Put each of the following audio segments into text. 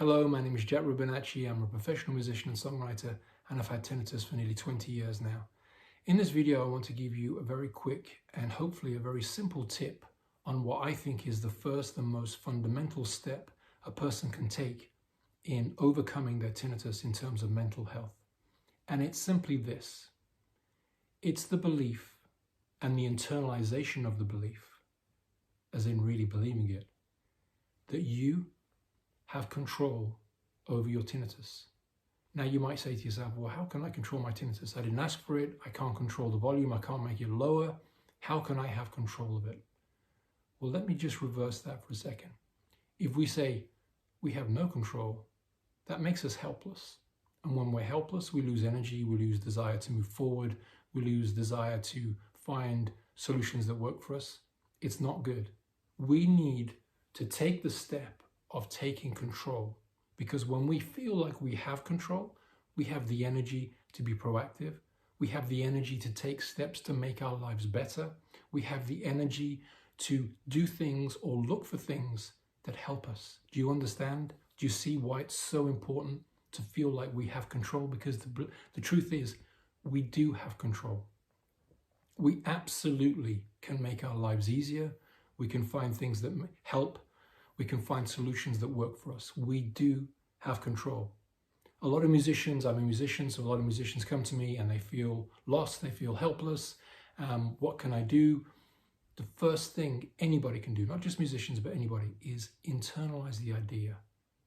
Hello, my name is Rubinacci. I'm a professional musician and songwriter, and I've had tinnitus for nearly 20 years now. In this video, I want to give you a very quick and hopefully a very simple tip on what I think is the first and most fundamental step a person can take in overcoming their tinnitus in terms of mental health. And it's simply this. It's the belief and the internalization of the belief, as in really believing it, that you have control over your tinnitus. Now you might say to yourself, well, how can I control my tinnitus? I didn't ask for it. I can't control the volume. I can't make it lower. How can I have control of it? Well, let me just reverse that for a second. If we say we have no control, that makes us helpless. And when we're helpless, we lose energy, we lose desire to move forward, we lose desire to find solutions that work for us. It's not good. We need to take the step of taking control, because when we feel like we have control, we have the energy to be proactive, we have the energy to take steps to make our lives better, we have the energy to do things or look for things that help us. Do you understand? Do you see why it's so important to feel like we have control? Because the truth is, we do have control. We absolutely can make our lives easier. We can find things that help. We can find solutions that work for us. We do have control. A lot of musicians, I'm a musician, so a lot of musicians come to me and they feel lost, they feel helpless. What can I do? The first thing anybody can do, not just musicians, but anybody, is internalize the idea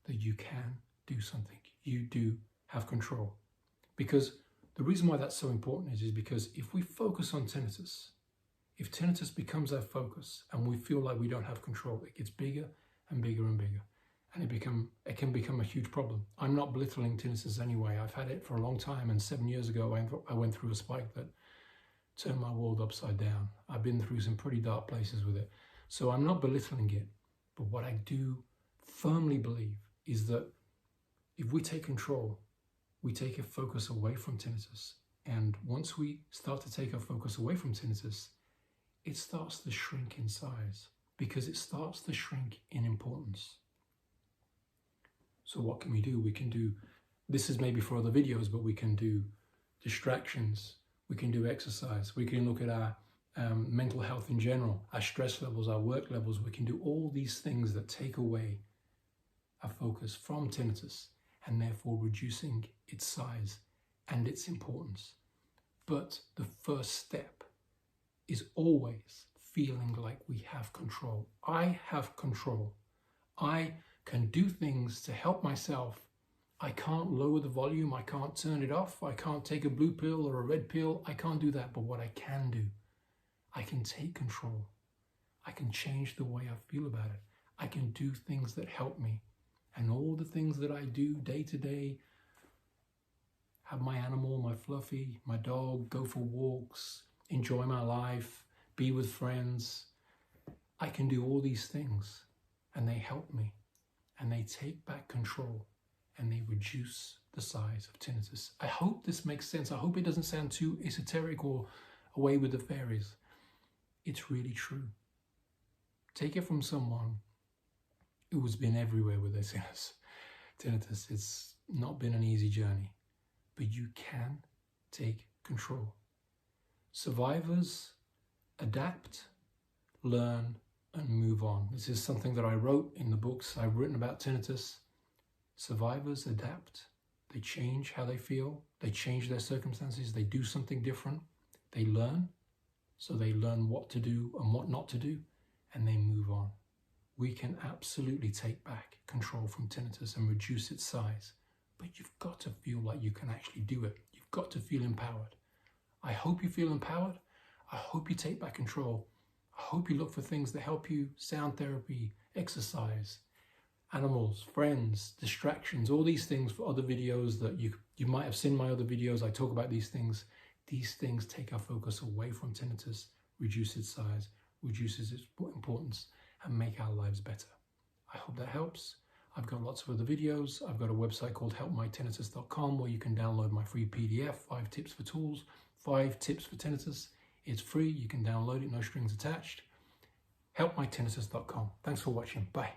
that you can do something. You do have control. Because the reason why that's so important is because if we focus on tinnitus, if tinnitus becomes our focus and we feel like we don't have control, it gets bigger and bigger and bigger, and it can become a huge problem. I'm not belittling tinnitus anyway. I've had it for a long time, and 7 years ago I went through a spike that turned my world upside down. I've been through some pretty dark places with it, so I'm not belittling it. But what I do firmly believe is that if we take control, we take a focus away from tinnitus, and once we start to take our focus away from tinnitus, it starts to shrink in size, because it starts to shrink in importance. So what can we do? We can do, this is maybe for other videos, but we can do distractions, we can do exercise, we can look at our mental health in general, our stress levels, our work levels. We can do all these things that take away our focus from tinnitus and therefore reducing its size and its importance. But the first step is always feeling like we have control. I have control. I can do things to help myself. I can't lower the volume. I can't turn it off. I can't take a blue pill or a red pill. I can't do that. But what I can do, I can take control. I can change the way I feel about it. I can do things that help me. And all the things that I do day to day, have my animal, my fluffy, my dog, go for walks, enjoy my life, be with friends. I can do all these things and they help me and they take back control and they reduce the size of tinnitus. I hope this makes sense. I hope it doesn't sound too esoteric or away with the fairies. It's really true. Take it from someone who has been everywhere with their tinnitus. It's not been an easy journey, but you can take control. Survivors adapt, learn, and move on. This is something that I wrote in the books I've written about tinnitus. Survivors adapt. They change how they feel. They change their circumstances. They do something different. They learn. So they learn what to do and what not to do, and they move on. We can absolutely take back control from tinnitus and reduce its size, but you've got to feel like you can actually do it. You've got to feel empowered. I hope you feel empowered. I hope you take back control. I hope you look for things that help you, sound therapy, exercise, animals, friends, distractions, all these things for other videos that you might have seen my other videos. I talk about these things. These things take our focus away from tinnitus, reduce its size, reduces its importance, and make our lives better. I hope that helps. I've got lots of other videos. I've got a website called helpmytinnitus.com where you can download my free PDF, 5 tips for tools, 5 tips for tinnitus. It's free. You can download it, no strings attached. helpmytinnitus.com. Thanks for watching. Bye.